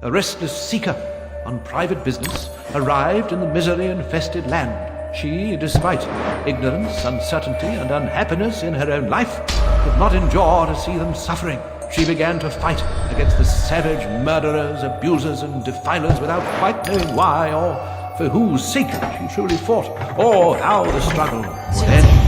A restless seeker on private business arrived in the misery-infested land. She, despite ignorance, uncertainty, and unhappiness in her own life, could not endure to see them suffering. She began to fight against the savage murderers, abusers, and defilers without quite knowing why or for whose sake she truly fought, or how the struggle would end.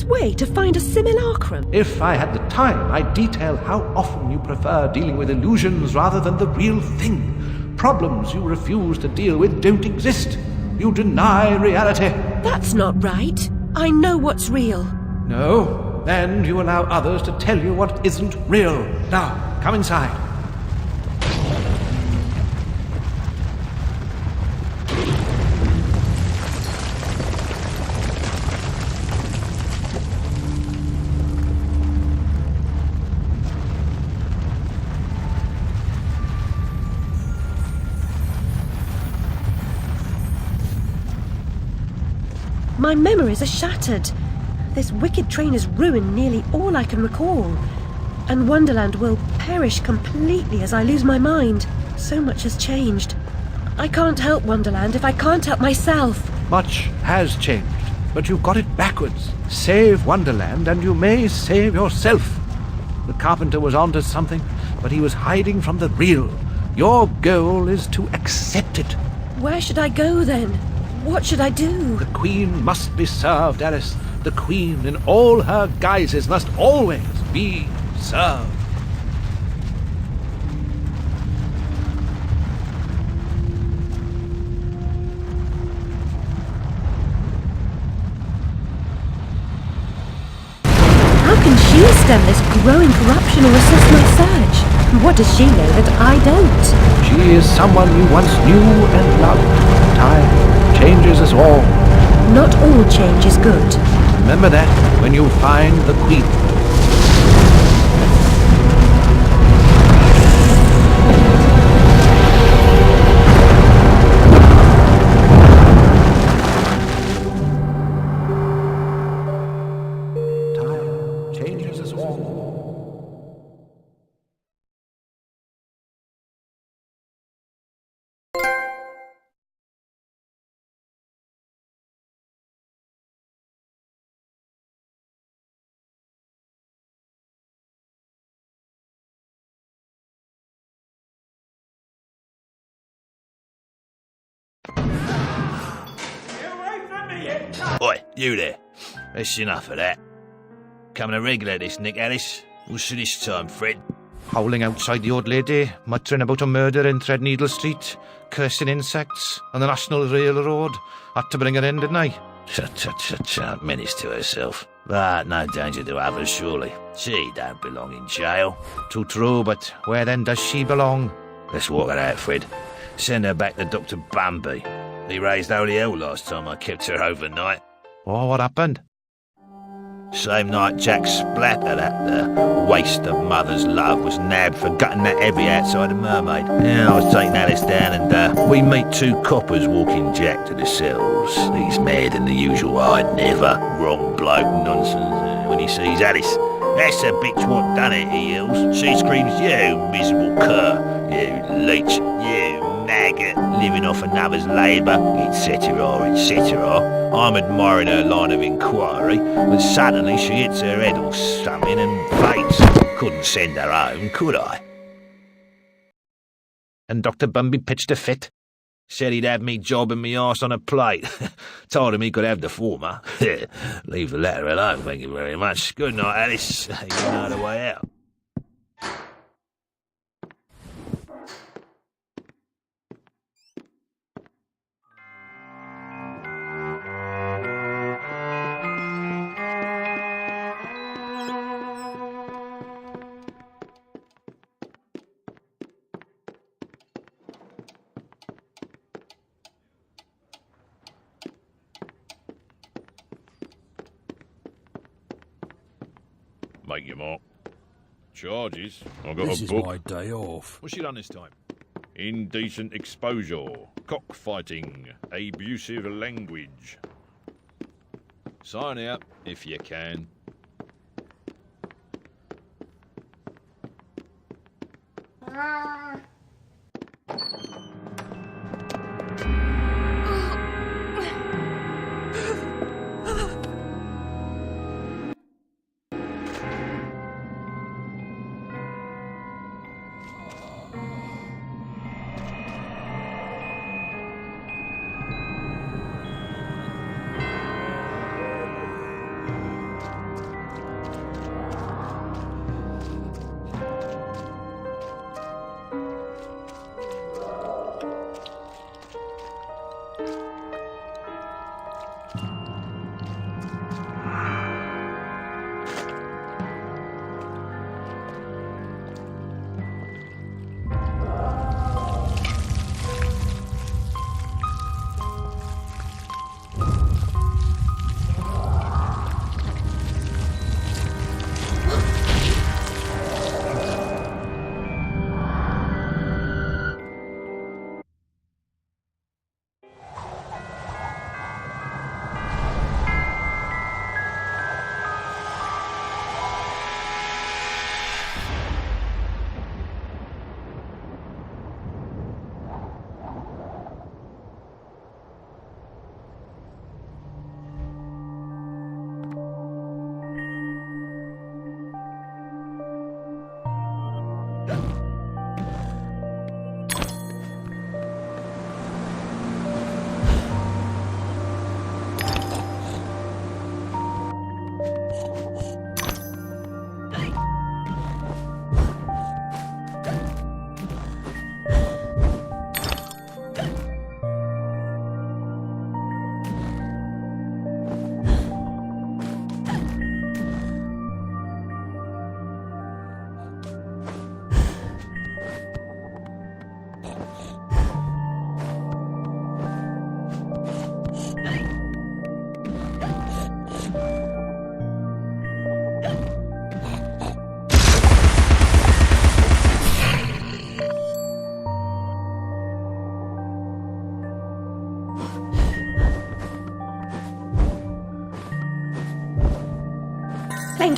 way to find a simulacrum? If I had the time, I'd detail how often you prefer dealing with illusions rather than the real thing. Problems you refuse to deal with don't exist. You deny reality. That's not right. I know what's real. No, then you allow others to tell you what isn't real. Now, come inside. My memories are shattered. This wicked train has ruined nearly all I can recall. And Wonderland will perish completely as I lose my mind. So much has changed. I can't help Wonderland if I can't help myself. Much has changed, but you've got it backwards. Save Wonderland and you may save yourself. The carpenter was onto something, but he was hiding from the real. Your goal is to accept it. Where should I go then? What should I do? The Queen must be served, Alice. The Queen, in all her guises, must always be served. How can she stem this growing corruption or assist my search? What does she know that I don't? She is someone you once knew and loved. Time changes us all. Not all change is good. Remember that when you find the Queen. Time changes us all. Oi, you there. That's enough of that. Coming to regulate this, Nick Alice. What's this time, Fred? Howling outside the old lady, muttering about a murder in Threadneedle Street, cursing insects on the National Railroad. Had to bring her in, didn't I? Chut, menace to herself. But no danger to others, surely. She don't belong in jail. True, but where then does she belong? Let's walk her out, Fred. Send her back to Dr. Bumby. He raised holy hell last time I kept her overnight. Oh, what happened? Same night Jack splattered at the waste of mother's love was nabbed for gutting that heavy outside the Mermaid. Yeah, I was taking Alice down and we meet two coppers walking Jack to the cells. He's mad than the usual I'd never. Wrong bloke nonsense when he sees Alice. That's the bitch what done it, he yells. She screams, you miserable cur, you leech, you maggot, living off another's labour, etc., etc. I'm admiring her line of inquiry, but suddenly she hits her head or something and faints. Couldn't send her home, could I? And Dr. Bumby pitched a fit. Said he'd have me jobbing me arse on a plate. Told him he could have the former. Leave the latter alone, thank you very much. Good night, Alice. You know the way out. Make your mark. Charges. I got This a is book. my day off. What's she done this time? Indecent exposure, cockfighting, abusive language. Sign out if you can.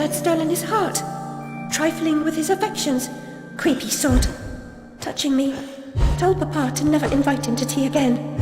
pretend I'd stolen his heart. Trifling with his affections. Creepy sod. Touching me. Told Papa to never invite him to tea again.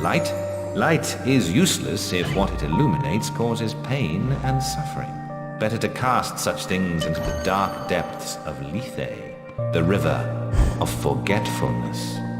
Light? Light is useless if what it illuminates causes pain and suffering. Better to cast such things into the dark depths of Lethe, the river of forgetfulness.